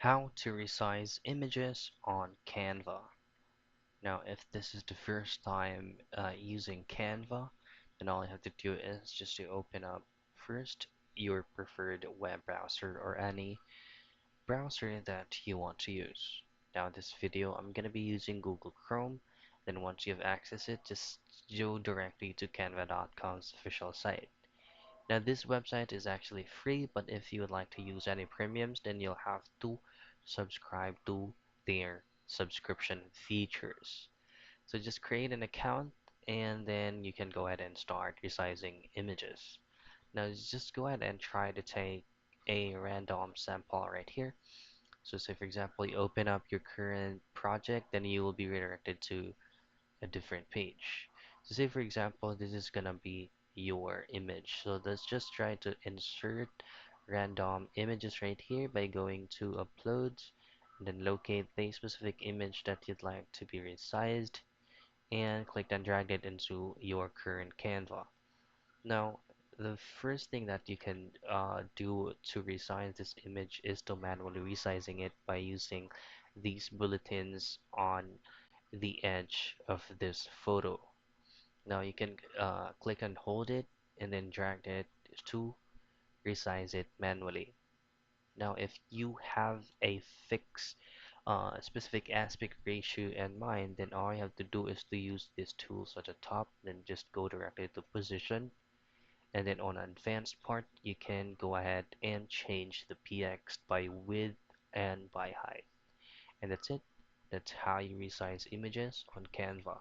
How to resize images on Canva. Now, if this is the first time using Canva, then all you have to do is just to open up first your preferred web browser or any browser that you want to use. Now, this video, I'm going to be using Google Chrome. Then once you have access it, just go directly to canva.com's official site. Now this website is actually free, but if you would like to use any premiums, then you'll have to subscribe to their subscription features. So just create an account and then you can go ahead and start resizing images. Now just go ahead and try to take a random sample right here. So say for example, you open up your current project, then you will be redirected to a different page. So say for example, this is gonna be your image. So let's just try to insert random images right here by going to uploads and then locate the specific image that you'd like to be resized and click and drag it into your current Canva. Now, the first thing that you can do to resize this image is to manually resizing it by using these bulletins on the edge of this photo. Now you can click and hold it and then drag it to resize it manually. Now if you have a fixed specific aspect ratio in mind, then all you have to do is to use these tools at the top, then just go directly to position, and then on advanced part you can go ahead and change the px by width and by height. And that's it. That's how you resize images on Canva.